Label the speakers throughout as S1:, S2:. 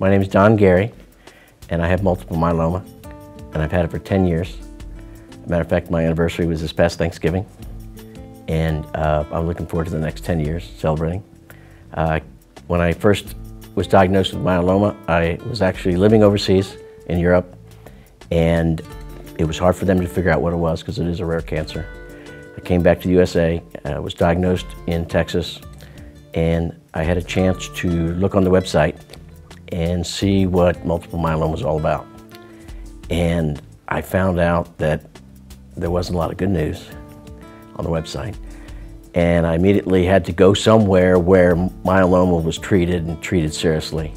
S1: My name is Don Gary, and I have multiple myeloma, and I've had it for 10 years. Matter of fact, my anniversary was this past Thanksgiving, and I'm looking forward to the next 10 years celebrating. When I first was diagnosed with myeloma, I was actually living overseas in Europe, and it was hard for them to figure out what it was because it is a rare cancer. I came back to the USA, was diagnosed in Texas, and I had a chance to look on the website and see what multiple myeloma was all about. And I found out that there wasn't a lot of good news on the website. And I immediately had to go somewhere where myeloma was treated and treated seriously.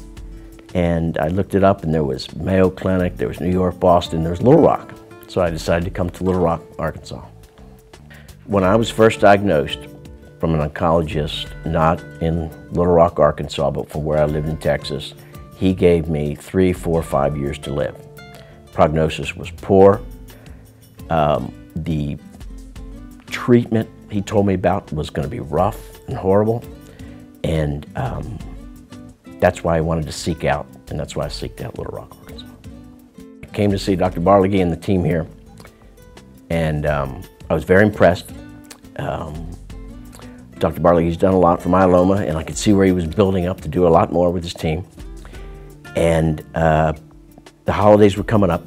S1: And I looked it up, and there was Mayo Clinic, there was New York, Boston, there was Little Rock. So I decided to come to Little Rock, Arkansas. When I was first diagnosed from an oncologist, not in Little Rock, Arkansas, but from where I lived in Texas, he gave me 3, 4, 5 years to live. Prognosis was poor. The treatment he told me about was going to be rough and horrible, and that's why I wanted to seek out, and that's why I seeked out Little Rock, Arkansas. I came to see Dr. Barlegui and the team here, and I was very impressed. Dr. Barlegui's done a lot for myeloma, and I could see where he was building up to do a lot more with his team. And the holidays were coming up,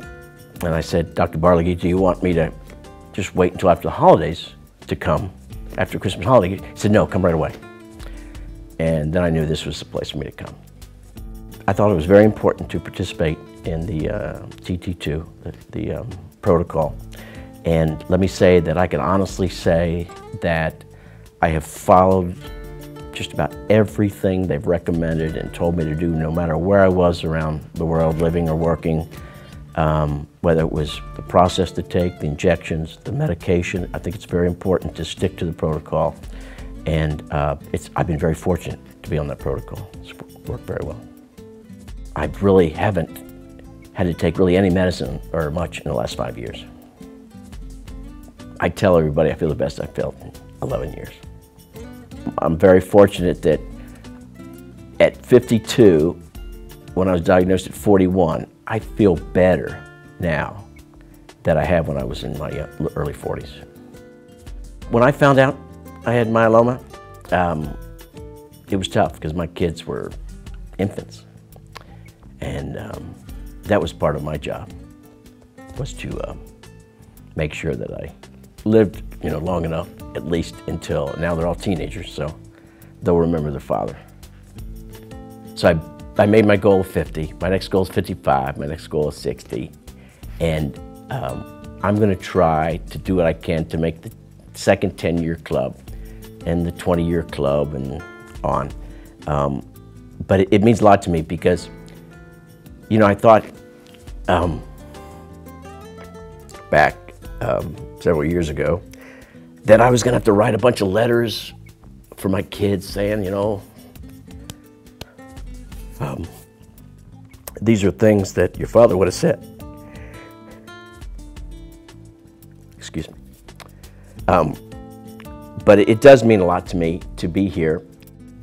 S1: and I said, Dr. Barlegui, do you want me to just wait until after the holidays to come, after Christmas holiday? He said, no, come right away. And then I knew this was the place for me to come. I thought it was very important to participate in the TT2, the protocol. And let me say that I can honestly say that I have followed just about everything they've recommended and told me to do, no matter where I was around the world, living or working, whether it was the process to take, the injections, the medication. I think it's very important to stick to the protocol. And I've been very fortunate to be on that protocol. It's worked very well. I really haven't had to take really any medicine or much in the last 5 years. I tell everybody I feel the best I've felt in 11 years. I'm very fortunate that at 52, when I was diagnosed at 41, I feel better now than I have when I was in my early 40s. When I found out I had myeloma, it was tough because my kids were infants. And that was part of my job, was to make sure that I lived long enough, at least until, now they're all teenagers, so they'll remember their father. So I made my goal 50, my next goal is 55, my next goal is 60, and I'm gonna try to do what I can to make the second 10-year club and the 20-year club and on. But it means a lot to me because, I thought back several years ago that I was gonna have to write a bunch of letters for my kids saying, these are things that your father would have said. Excuse me. But it does mean a lot to me to be here,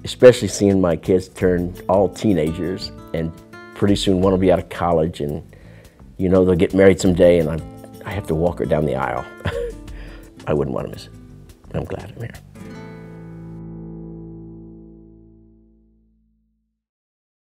S1: especially seeing my kids turn all teenagers, and pretty soon one will be out of college, and they'll get married someday, and I have to walk her down the aisle. I wouldn't want to miss it. I'm glad I'm here.